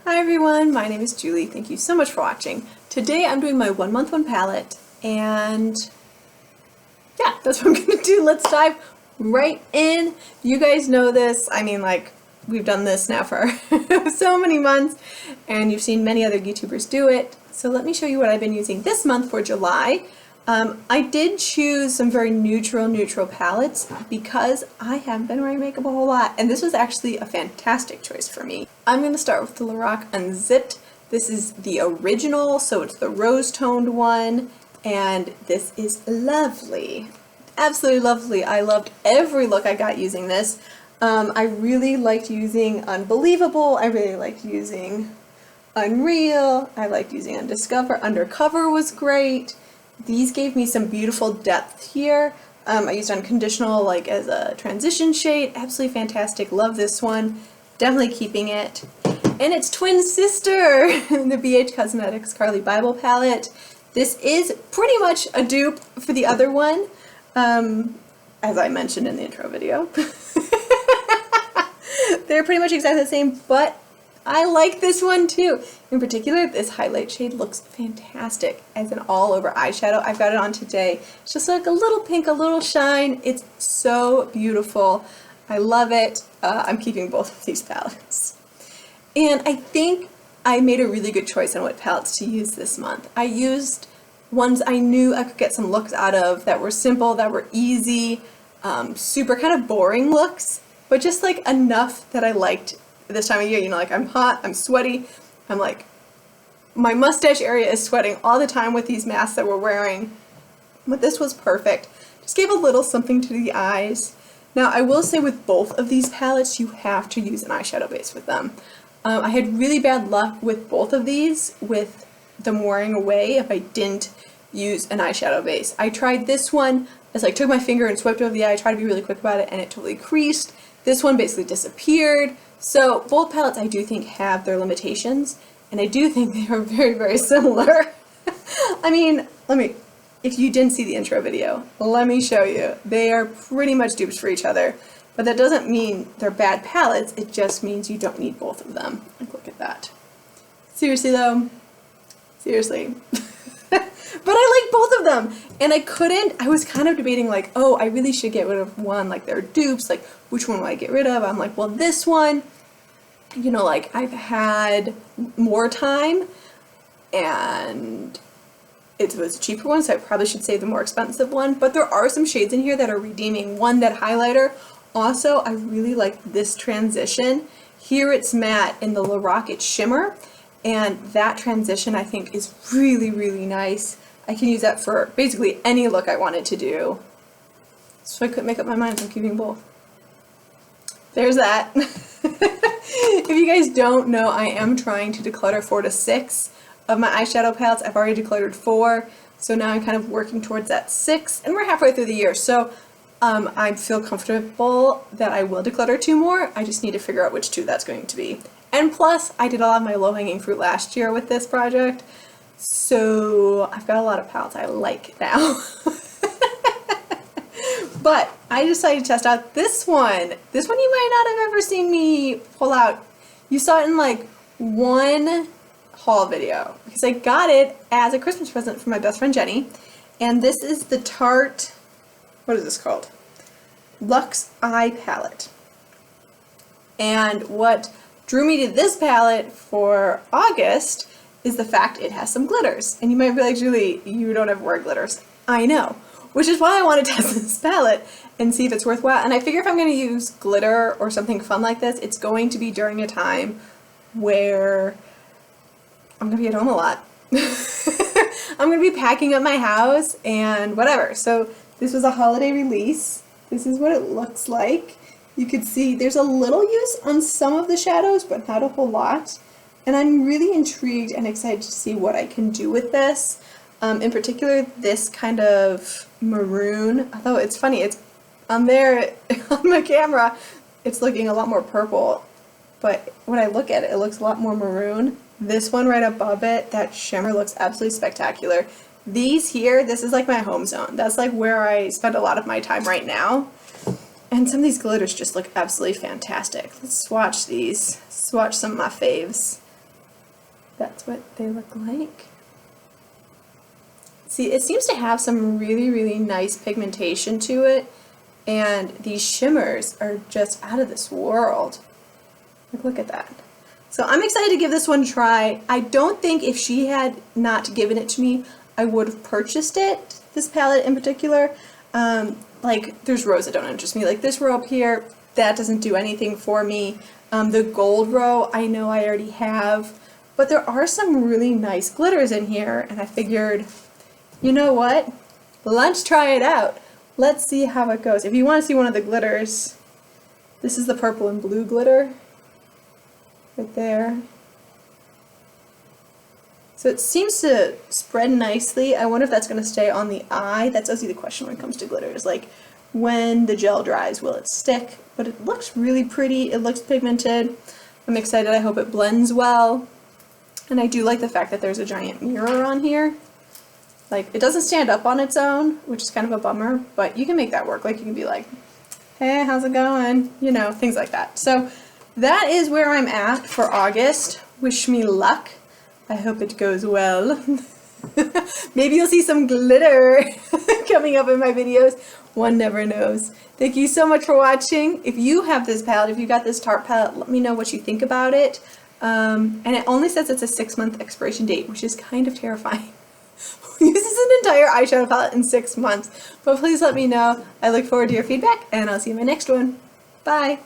Hi everyone, my name is Julie. Thank you so much for watching. Today I'm doing my 1 month 1 palette, and yeah, that's what I'm gonna do. Let's dive right in. You guys know this. I mean, like, we've done this now for so many months, and you've seen many other YouTubers do it. So let me show you what I've been using this month for July. I did choose some very neutral palettes because I haven't been wearing makeup a whole lot, and this was actually a fantastic choice for me. I'm going to start with the Lorac Unzipped. This is the original, so it's the rose-toned one, and this is lovely. Absolutely lovely. I loved every look I got using this. I really liked using Unbelievable. I really liked using Unreal. I liked using Undiscover. Undercover was great. These gave me some beautiful depth here. I used Unconditional like as a transition shade. Absolutely fantastic. Love this one. Definitely keeping it. And its twin sister, the BH Cosmetics Carly Bible palette. This is pretty much a dupe for the other one, as I mentioned in the intro video. They're pretty much exactly the same, but I like this one too. In particular, this highlight shade looks fantastic as an all-over eyeshadow. I've got it on today. It's just like a little pink, a little shine. It's so beautiful. I love it. I'm keeping both of these palettes. And I think I made a really good choice on what palettes to use this month. I used ones I knew I could get some looks out of that were simple, that were easy, super kind of boring looks, but just like enough that I liked this time of year. You know, like I'm hot, I'm sweaty, I'm like, my mustache area is sweating all the time with these masks that we're wearing, but this was perfect. Just gave a little something to the eyes. Now I will say with both of these palettes you have to use an eyeshadow base with them. I had really bad luck with both of these with them wearing away if I didn't use an eyeshadow base. I tried this one, I just like took my finger and swiped over the eye, I tried to be really quick about it, and it totally creased. This one basically disappeared. So both palettes I do think have their limitations, and I do think they are very similar. I mean, if you didn't see the intro video, let me show you. They are pretty much dupes for each other, but that doesn't mean they're bad palettes, it just means you don't need both of them. Like, look at that. Seriously though, seriously. But I like both of them, and I was kind of debating like, oh, I really should get rid of one, like they're dupes, like which one will I get rid of? I'm like, well, this one, you know, like I've had more time and it was a cheaper one, so I probably should save the more expensive one, but there are some shades in here that are redeeming. One, that highlighter. Also, I really like this transition. Here it's matte, in the Lorac it's shimmer, and that transition I think is really nice. I can use that for basically any look I wanted to do. So I couldn't make up my mind, so I'm keeping both. There's that. If you guys don't know, I am trying to declutter 4 to 6 of my eyeshadow palettes. I've already decluttered 4, so now I'm kind of working towards that 6, and we're halfway through the year, so I feel comfortable that I will declutter 2 more. I just need to figure out which 2 that's going to be. And plus, I did all of my low-hanging fruit last year with this project, so I've got a lot of palettes I like now. But I decided to test out this one. This one you might not have ever seen me pull out. You saw it in like one haul video, because I got it as a Christmas present from my best friend Jenny. And this is the Tarte, what is this called? Luxe Eye Palette. And what drew me to this palette for August is the fact it has some glitters. And you might be like, Julie, you don't ever wear glitters. I know. Which is why I want to test this palette and see if it's worthwhile. And I figure if I'm going to use glitter or something fun like this, it's going to be during a time where I'm going to be at home a lot. I'm going to be packing up my house and whatever. So this was a holiday release. This is what it looks like. You could see there's a little use on some of the shadows, but not a whole lot. And I'm really intrigued and excited to see what I can do with this. In particular, this kind of maroon, although it's funny, it's on there on my camera, it's looking a lot more purple, but when I look at it, it looks a lot more maroon. This one right above it, that shimmer, looks absolutely spectacular. These here, this is like my home zone. That's like where I spend a lot of my time right now. And some of these glitters just look absolutely fantastic. Let's swatch these, swatch some of my faves. that's what they look like. See, it seems to have some really, really nice pigmentation to it, and these shimmers are just out of this world. Like, look at that. So I'm excited to give this one a try. I don't think if she had not given it to me, I would have purchased it, this palette in particular. Like, there's rows that don't interest me. Like this row up here, that doesn't do anything for me. The gold row, I know I already have. But there are some really nice glitters in here, and I figured, you know what? Let's try it out. Let's see how it goes. If you want to see one of the glitters, this is the purple and blue glitter. Right there. So it seems to spread nicely. I wonder if that's going to stay on the eye. That's also the question when it comes to glitters. Like, when the gel dries, will it stick? But it looks really pretty. It looks pigmented. I'm excited. I hope it blends well. And I do like the fact that there's a giant mirror on here. Like, it doesn't stand up on its own, which is kind of a bummer, but you can make that work. Like, you can be like, hey, how's it going? You know, things like that. So that is where I'm at for August. Wish me luck. I hope it goes well. Maybe you'll see some glitter coming up in my videos. One never knows. Thank you so much for watching. If you have this palette, if you got this Tarte palette, let me know what you think about it. And it only says it's a 6-month expiration date, which is kind of terrifying. Who uses an entire eyeshadow palette in 6 months? But please let me know. I look forward to your feedback, and I'll see you in my next one. Bye!